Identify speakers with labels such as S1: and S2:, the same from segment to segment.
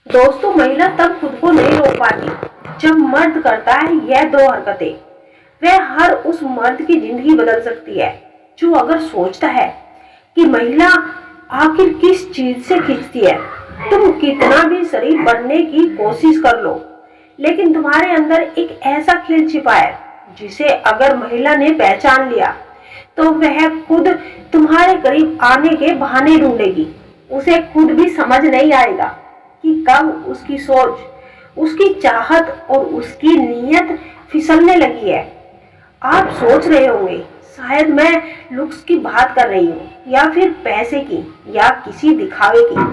S1: दोस्तों, महिला तब खुद को नहीं रोक पाती जब मर्द करता है यह दो हरकतें। वह हर उस मर्द की जिंदगी बदल सकती है जो अगर सोचता है कि महिला आखिर किस चीज से खींचती है। तुम कितना भी शरीफ बनने की कोशिश कर लो, लेकिन तुम्हारे अंदर एक ऐसा खेल छिपा है जिसे अगर महिला ने पहचान लिया तो वह खुद तुम्हारे करीब आने के बहाने ढूंढेगी। उसे खुद भी समझ नहीं आएगा कि कब उसकी सोच, उसकी चाहत और उसकी नीयत फिसलने लगी है। आप सोच रहे होंगे शायद मैं लुक्स की बात कर रही हूँ, या फिर पैसे की, या किसी दिखावे की।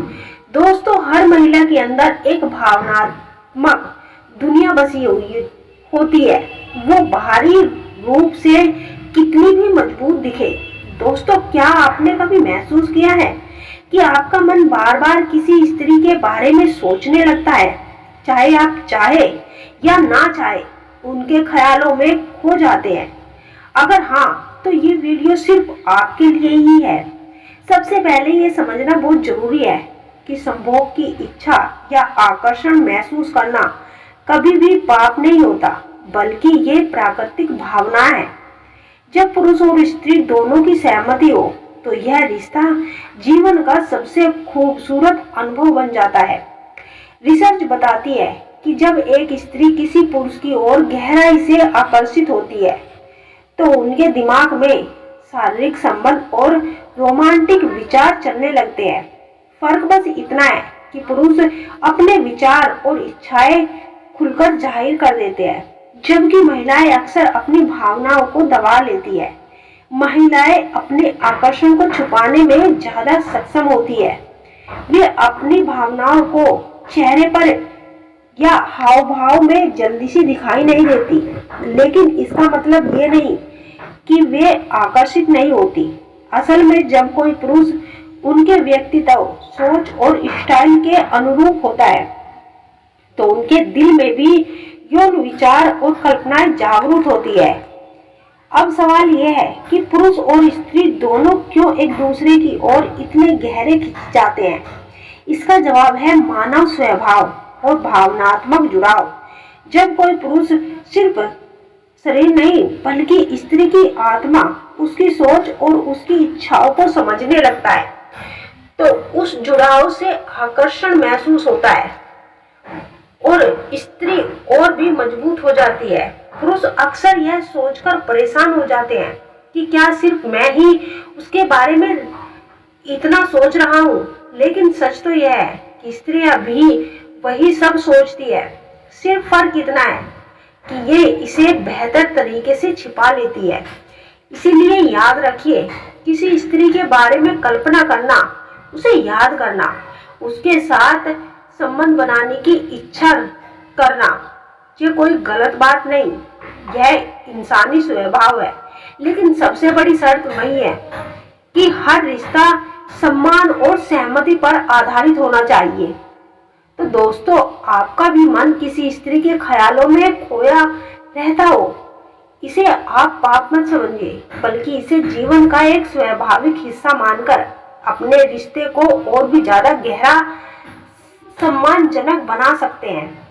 S1: दोस्तों, हर महिला के अंदर एक भावनात्मक दुनिया बसी हुई होती है, वो बाहरी रूप से कितनी भी मजबूत दिखे। दोस्तों, क्या आपने कभी महसूस किया है कि आपका मन बार बार किसी स्त्री के बारे में सोचने लगता है, चाहे आप चाहे या ना चाहे उनके ख्यालों में खो जाते हैं? अगर हाँ, तो ये वीडियो सिर्फ आपके लिए ही है। सबसे पहले ये समझना बहुत जरूरी है कि संभोग की इच्छा या आकर्षण महसूस करना कभी भी पाप नहीं होता, बल्कि ये प्राकृतिक भावना है। जब पुरुष और स्त्री दोनों की सहमति हो तो यह रिश्ता जीवन का सबसे खूबसूरत अनुभव बन जाता है। रिसर्च बताती है कि जब एक स्त्री किसी पुरुष की ओर गहराई से आकर्षित होती है तो उनके दिमाग में शारीरिक संबंध और रोमांटिक विचार चलने लगते हैं। फर्क बस इतना है कि पुरुष अपने विचार और इच्छाएं खुलकर जाहिर कर देते हैं, जबकि महिलाएं अक्सर अपनी भावनाओं को दबा लेती है। महिलाएं अपने आकर्षण को छुपाने में ज्यादा सक्षम होती है। वे अपनी भावनाओं को चेहरे पर या हाव भाव में जल्दी से दिखाई नहीं देती, लेकिन इसका मतलब ये नहीं कि वे आकर्षित नहीं होती। असल में जब कोई पुरुष उनके व्यक्तित्व, सोच और स्टाइल के अनुरूप होता है तो उनके दिल में भी यौन विचार और कल्पनाएं जागरूक होती है। अब सवाल यह है कि पुरुष और स्त्री दोनों क्यों एक दूसरे की ओर इतने गहरे खिंच जाते हैं। इसका जवाब है मानव स्वभाव और भावनात्मक जुड़ाव। जब कोई पुरुष सिर्फ शरीर नहीं बल्कि स्त्री की आत्मा, उसकी सोच और उसकी इच्छाओं को समझने लगता है तो उस जुड़ाव से आकर्षण महसूस होता है और स्त्री और भी मजबूत हो जाती है। पुरुष अक्सर यह सोचकर परेशान हो जाते हैं कि क्या सिर्फ मैं ही उसके बारे में इतना सोच रहा हूँ, लेकिन सच तो यह है कि स्त्रियां भी वही सब सोचती है। सिर्फ फर्क इतना है कि ये इसे बेहतर तरीके से छिपा लेती है। इसीलिए याद रखिए, किसी स्त्री के बारे में कल्पना करना, उसे याद करना, उसके साथ संबंध बनाने की इच्छा करना, ये कोई गलत बात नहीं, यह इंसानी स्वभाव है। लेकिन सबसे बड़ी शर्त वही है कि हर रिश्ता सम्मान और सहमति पर आधारित होना चाहिए। तो दोस्तों, आपका भी मन किसी स्त्री के ख्यालों में खोया रहता हो, इसे आप पाप मत समझिए, बल्कि इसे जीवन का एक स्वाभाविक हिस्सा मानकर अपने रिश्ते को और भी ज्यादा गहरा, सम्मानजनक बना सकते हैं।